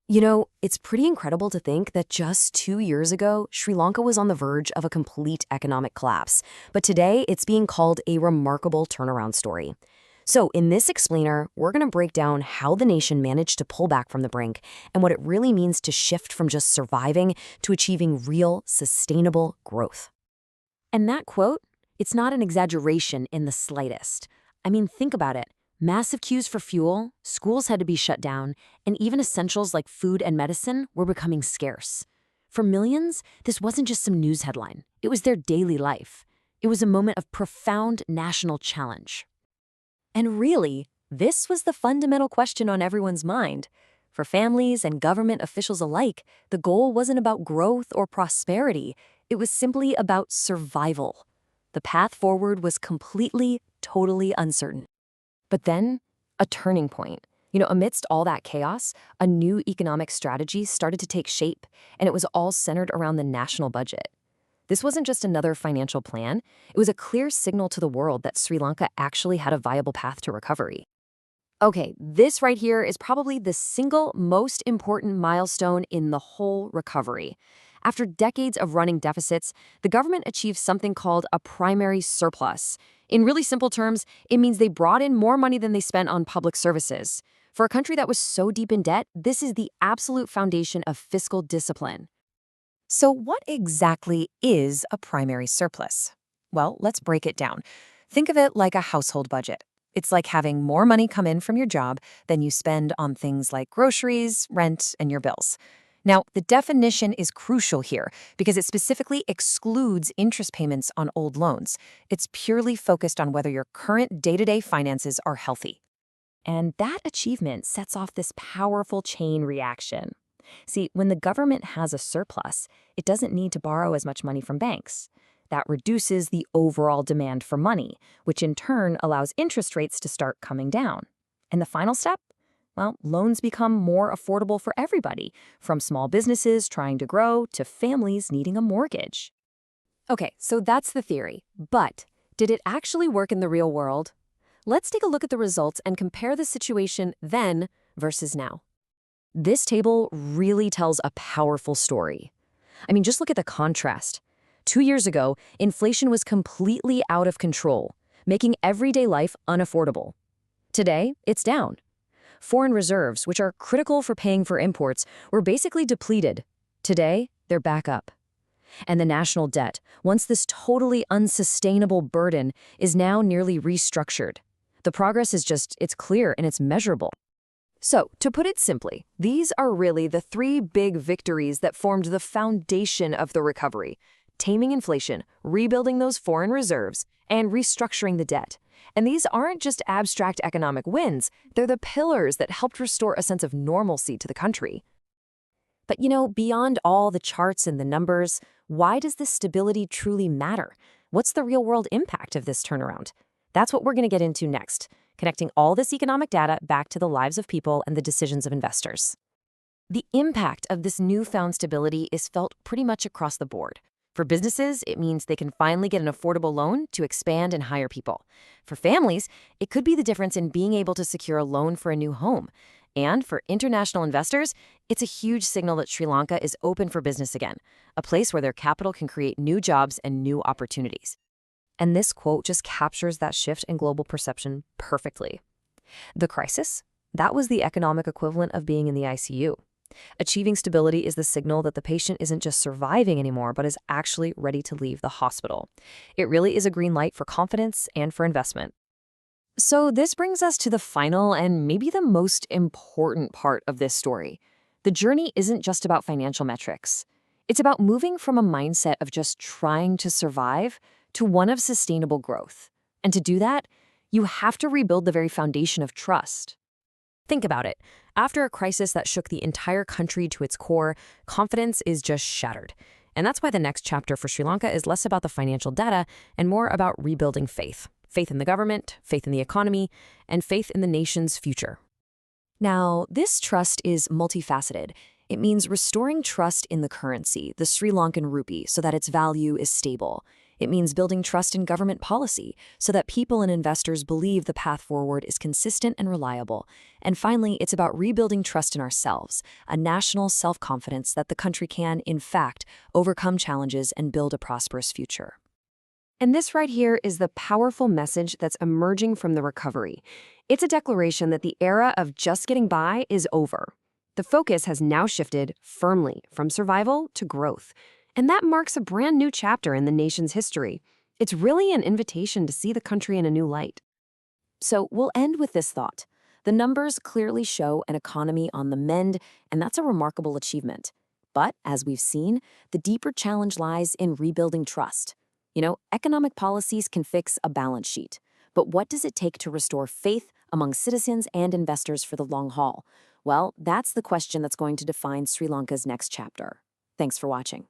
It's pretty incredible to think that just 2 years ago, Sri Lanka was on the verge of a complete economic collapse. But today, it's being called a remarkable turnaround story. So, in this explainer, we're going to break down how the nation managed to pull back from the brink and what it really means to shift from just surviving to achieving real, sustainable growth. And that quote, it's not an exaggeration in the slightest. I mean, think about it. Massive queues for fuel, schools had to be shut down, and even essentials like food and medicine were becoming scarce. For millions, this wasn't just some news headline. It was their daily life. It was a moment of profound national challenge. And really, this was the fundamental question on everyone's mind. For families and government officials alike, the goal wasn't about growth or prosperity. It was simply about survival. The path forward was completely, totally uncertain. But then, a turning point. Amidst all that chaos, a new economic strategy started to take shape, and it was all centered around the national budget. This wasn't just another financial plan. It was a clear signal to the world that Sri Lanka actually had a viable path to recovery. Okay, this right here is probably the single most important milestone in the whole recovery. After decades of running deficits, the government achieved something called a primary surplus. In really simple terms, it means they brought in more money than they spent on public services. For a country that was so deep in debt, this is the absolute foundation of fiscal discipline. So what exactly is a primary surplus? Well, let's break it down. Think of it like a household budget. It's like having more money come in from your job than you spend on things like groceries, rent, and your bills. Now, the definition is crucial here because it specifically excludes interest payments on old loans. It's purely focused on whether your current day-to-day finances are healthy. And that achievement sets off this powerful chain reaction. See, when the government has a surplus, it doesn't need to borrow as much money from banks. That reduces the overall demand for money, which in turn allows interest rates to start coming down. And the final step? Well, loans become more affordable for everybody, from small businesses trying to grow to families needing a mortgage. Okay, so that's the theory. But did it actually work in the real world? Let's take a look at the results and compare the situation then versus now. This table really tells a powerful story. I mean, just look at the contrast. 2 years ago, inflation was completely out of control, making everyday life unaffordable. Today, it's down. Foreign reserves, which are critical for paying for imports, were basically depleted. Today, they're back up. And the national debt, once this totally unsustainable burden, is now nearly restructured. The progress is it's clear and it's measurable. So, to put it simply, these are really the 3 big victories that formed the foundation of the recovery: taming inflation, rebuilding those foreign reserves, and restructuring the debt. And these aren't just abstract economic wins, they're the pillars that helped restore a sense of normalcy to the country. But beyond all the charts and the numbers, why does this stability truly matter? What's the real-world impact of this turnaround? That's what we're going to get into next, connecting all this economic data back to the lives of people and the decisions of investors. The impact of this newfound stability is felt pretty much across the board. For businesses, it means they can finally get an affordable loan to expand and hire people. For families, it could be the difference in being able to secure a loan for a new home. And for international investors, it's a huge signal that Sri Lanka is open for business again, a place where their capital can create new jobs and new opportunities. And this quote just captures that shift in global perception perfectly. The crisis, that was the economic equivalent of being in the ICU. Achieving stability is the signal that the patient isn't just surviving anymore, but is actually ready to leave the hospital. It really is a green light for confidence and for investment. So this brings us to the final and maybe the most important part of this story. The journey isn't just about financial metrics. It's about moving from a mindset of just trying to survive to one of sustainable growth. And to do that, you have to rebuild the very foundation of trust. Think about it. After a crisis that shook the entire country to its core, confidence is just shattered. And that's why the next chapter for Sri Lanka is less about the financial data and more about rebuilding faith. Faith in the government, faith in the economy, and faith in the nation's future. Now, this trust is multifaceted. It means restoring trust in the currency, the Sri Lankan rupee, so that its value is stable. It means building trust in government policy so that people and investors believe the path forward is consistent and reliable. And finally, it's about rebuilding trust in ourselves, a national self-confidence that the country can, in fact, overcome challenges and build a prosperous future. And this right here is the powerful message that's emerging from the recovery. It's a declaration that the era of just getting by is over. The focus has now shifted firmly from survival to growth. And that marks a brand new chapter in the nation's history. It's really an invitation to see the country in a new light. So we'll end with this thought. The numbers clearly show an economy on the mend, and that's a remarkable achievement. But, as we've seen, the deeper challenge lies in rebuilding trust. Economic policies can fix a balance sheet. But what does it take to restore faith among citizens and investors for the long haul? Well, that's the question that's going to define Sri Lanka's next chapter. Thanks for watching.